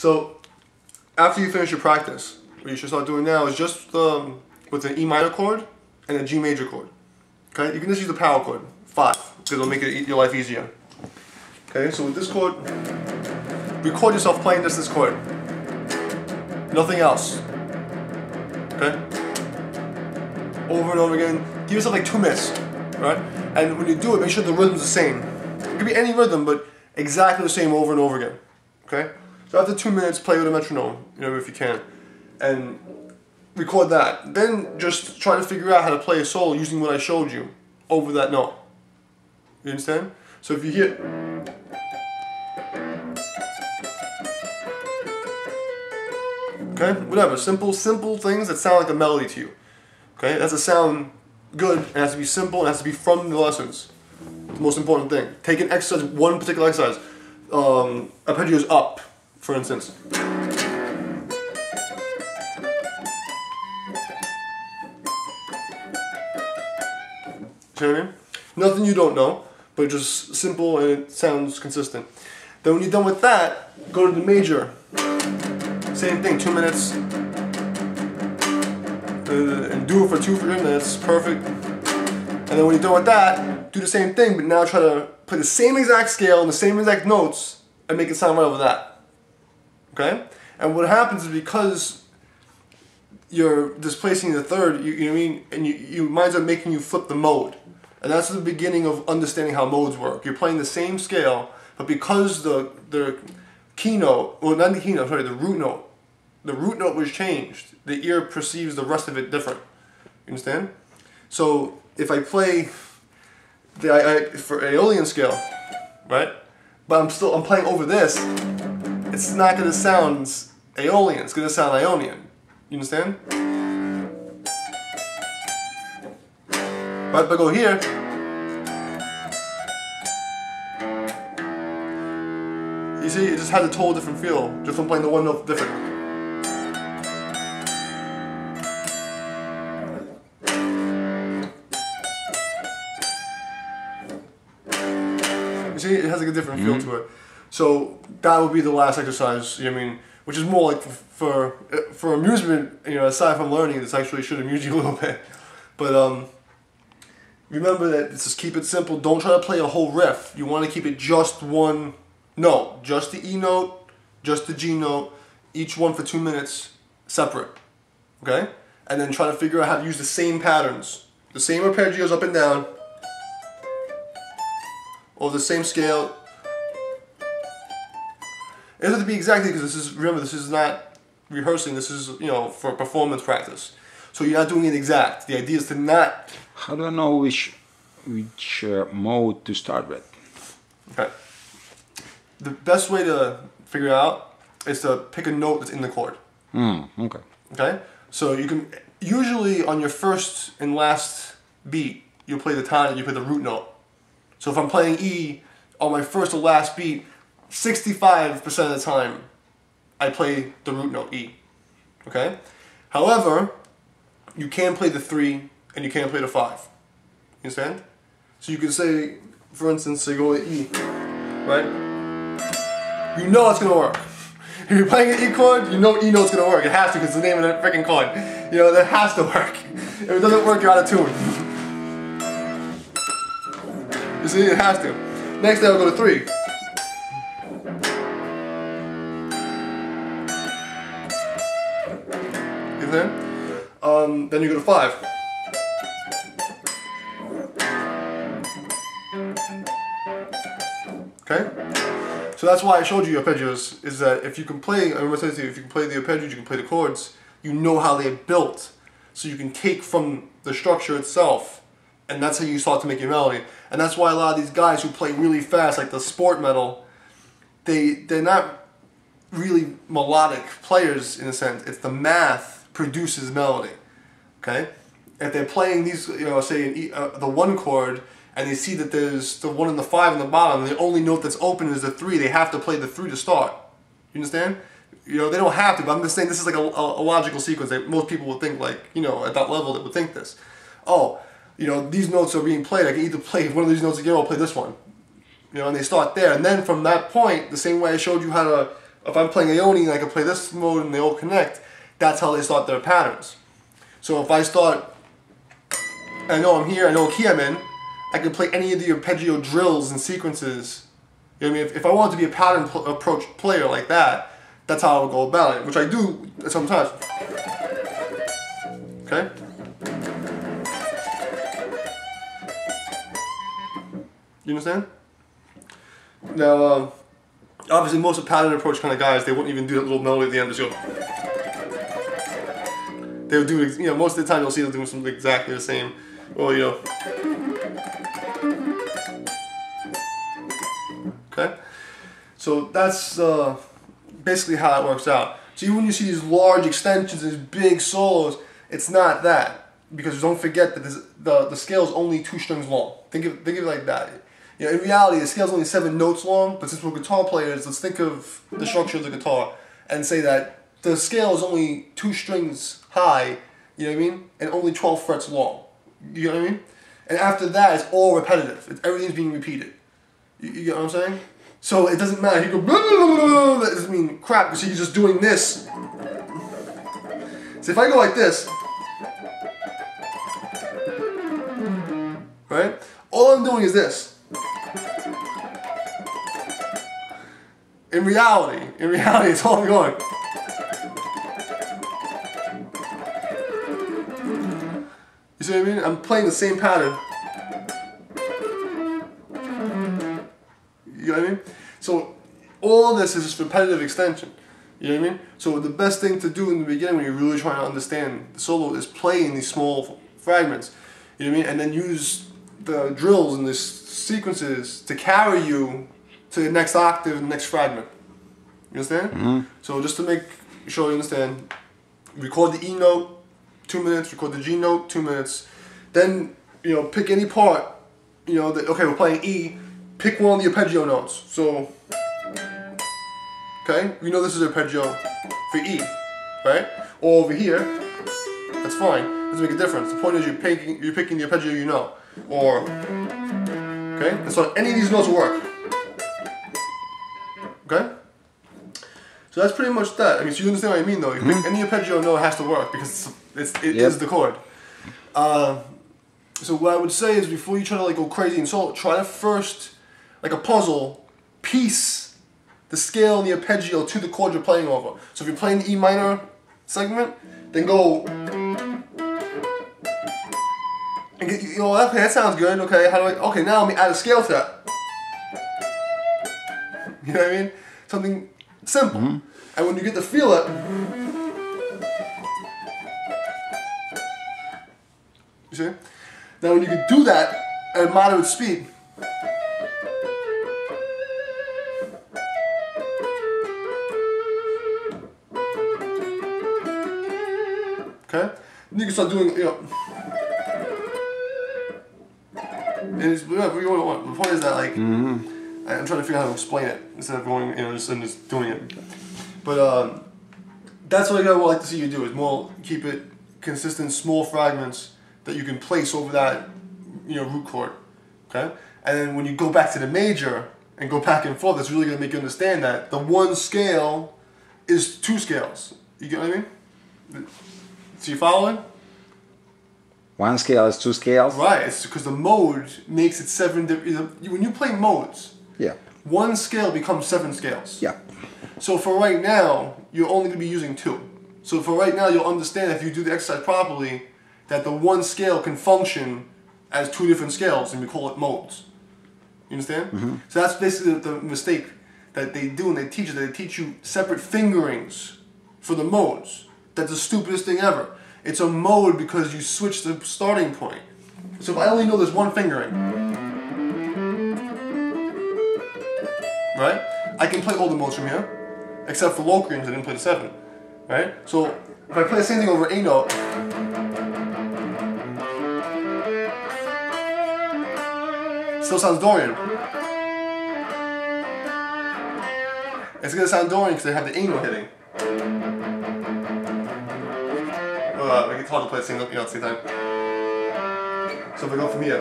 So after you finish your practice, what you should start doing now is just with an E minor chord and a G major chord. Okay, you can just use the power chord, 5, because it'll make your life easier. Okay, so with this chord, record yourself playing just this chord. Nothing else. Okay? Over and over again. Give yourself like 2 minutes, right? And when you do it, make sure the rhythm's the same. It could be any rhythm, but exactly the same over and over again. Okay? So after 2 minutes, play with a metronome, if you can. And record that. Then just try to figure out how to play a solo using what I showed you over that note. You understand? So if you hear... Okay? Whatever. Simple things that sound like a melody to you. Okay? It has to sound good, and it has to be simple, and it has to be from the lessons. The most important thing. Take an exercise, one particular exercise. Arpeggios up, for instance. See what I mean? Nothing you don't know, but just simple and it sounds consistent. Then when you're done with that, go to the major. Same thing, 2 minutes. And do it for 2 minutes, perfect. And then when you're done with that, do the same thing, but now try to play the same exact scale and the same exact notes and make it sound right over that. Okay? And what happens is because you're displacing the third, you know what I mean? And you minds up making you flip the mode. And that's the beginning of understanding how modes work. You're playing the same scale, but because the keynote, well not the keynote, sorry, the root note was changed, the ear perceives the rest of it different. You understand? So if I play for Aeolian scale, right? But I'm playing over this, it's not gonna sound Aeolian, it's gonna sound Ionian. You understand? But if I go here, you see, it just has a total different feel, just from playing the one note different. You see, it has like a different feel to it. So that would be the last exercise, you know what I mean? Which is more like for amusement, aside from learning, this actually should amuse you a little bit. But remember that just keep it simple. Don't try to play a whole riff. You want to keep it just one note. Just the E note, just the G note, each one for 2 minutes, separate. Okay? And then try to figure out how to use the same patterns. The same arpeggios up and down. Or the same scale. It doesn't have to be exactly, because remember, this is not rehearsing, this is, for performance practice. So you're not doing it exact. The idea is to not... How do I know which mode to start with? Okay. The best way to figure it out is to pick a note that's in the chord. Okay. Okay? So you can, usually on your first and last beat, you'll play the tonic, you play the root note. So if I'm playing E on my first or last beat, 65% of the time, I play the root note E. Okay? However, you can play the 3 and you can play the 5. You understand? So you can say, for instance, say go to E, right? You know it's gonna work. If you're playing an E chord, you know E note's gonna work. It has to, because it's the name of the freaking chord. That has to work. If it doesn't work, you're out of tune. You see, it has to. Next, I'll go to 3. Then you go to 5. Okay? So that's why I showed you arpeggios, is that if you can play, I remember saying to you, if you can play the arpeggios, you can play the chords, you know how they're built. So you can take from the structure itself, and that's how you start to make your melody. And that's why a lot of these guys who play really fast, like the sport metal, they're not really melodic players in a sense. It's the math produces melody. Okay? If they're playing these, say the 1 chord, and they see that there's the 1 and the 5 in the bottom, and the only note that's open is the 3, they have to play the 3 to start. You understand? They don't have to, but I'm just saying this is like a logical sequence that most people would think, like, at that level that would think this. Oh, these notes are being played, I can either play one of these notes again or play this one. And they start there, and then from that point, the same way I showed you how to If I'm playing Aoni and I can play this mode and they all connect, that's how they start their patterns. So if I start, I know I'm here, I know what key I'm in, I can play any of the arpeggio drills and sequences. You know what I mean? If I wanted to be a pattern approach player like that, that's how I would go about it, which I do sometimes. Okay? You understand? Now, obviously most of the pattern approach kind of guys, they wouldn't even do that little melody at the end. Just go. They would do, you know, most of the time you'll see them doing something exactly the same. Well, you know. Okay? So that's basically how it works out. So even when you see these large extensions, these big solos, it's not that. Because don't forget that the scale is only 2 strings long. Think of it like that. You know, in reality, the scale is only 7 notes long, but since we're guitar players, let's think of the structure of the guitar and say that the scale is only 2 strings high, you know what I mean, and only 12 frets long. You know what I mean? And after that, it's all repetitive. Everything's being repeated. You get what I'm saying? So it doesn't matter. You go, blah, blah, blah, blah, that doesn't mean crap because you're just doing this. So if I go like this, right? All I'm doing is this. In reality, it's all I'm going. You see what I mean? I'm playing the same pattern. You know what I mean? So all this is just repetitive extension. You know what I mean? So the best thing to do in the beginning when you're really trying to understand the solo is play in these small fragments. You know what I mean? And then use the drills and the sequences to carry you to the next octave and the next fragment. You understand? Mm-hmm. So just to make sure you understand, record the E note, 2 minutes, record the G note, 2 minutes. Then, you know, pick any part, you know, okay, we're playing E, pick one of the arpeggio notes. So, okay, we know this is arpeggio for E, right? Or over here, that's fine, doesn't make a difference. The point is you're picking the arpeggio you know. Or, okay, and so any of these notes will work. Okay? So that's pretty much that. I mean, so you understand what I mean though. You pick any arpeggio note has to work because it is the chord. So what I would say is before you try to like go crazy and solo, try to first, like a puzzle, piece the scale and the arpeggio to the chord you're playing over. So if you're playing the E minor segment, then go, and get, you know, okay, that sounds good, okay, how do I, okay, now let me add a scale to that. You know what I mean? Something simple. Mm-hmm. And when you get to feel it, you see? Now when you can do that at moderate speed, okay? Then you can start doing, you know, and it's whatever you want. The point is that, like, I'm trying to figure out how to explain it instead of going, you know, just doing it. But that's what I would like to see you do, is more keep it consistent, small fragments that you can place over that, you know, root chord, okay? And then when you go back to the major and go back and forth, it's really going to make you understand that the one scale is 2 scales. You get what I mean? So you following? 1 scale is 2 scales? Right, it's because the mode makes it 7 different. When you play modes, yeah, 1 scale becomes 7 scales. Yeah. So for right now, you're only going to be using 2. So for right now, you'll understand if you do the exercise properly that the 1 scale can function as 2 different scales, and we call it modes. You understand? Mm-hmm. So that's basically the mistake that they do when they teach it. They teach you separate fingerings for the modes. That's the stupidest thing ever. It's a mode because you switch the starting point. So if I only know there's 1 fingering, right? I can play all the modes from here, except for locrians, I didn't play the 7, right? So if I play the same thing over A note, still sounds Dorian. It's gonna sound Dorian because I have the A note hitting. It's hard to play the same note, you know, at the same time. So if I go from here.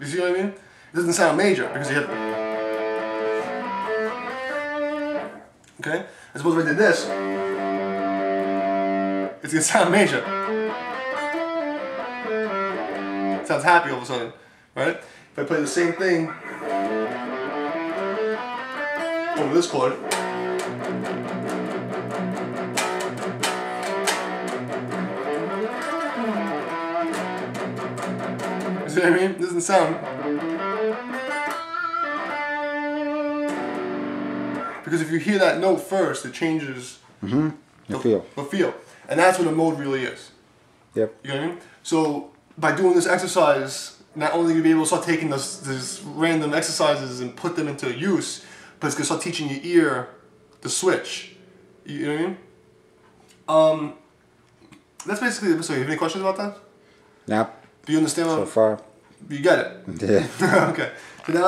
You see what I mean? It doesn't sound major because you hit. Okay? I suppose if I did this, it's gonna sound major. It sounds happy all of a sudden, right? If I play the same thing over this chord, you see what I mean? It doesn't sound. Because if you hear that note first, it changes the feel. The feel. And that's what a mode really is. Yep. You know what I mean? So by doing this exercise, not only will you be able to start taking these random exercises and put them into use, but it's going to start teaching your ear to switch. You know what I mean? That's basically it. So you have any questions about that? Yep. Do you understand? So far. You get it? Yeah. Okay. So now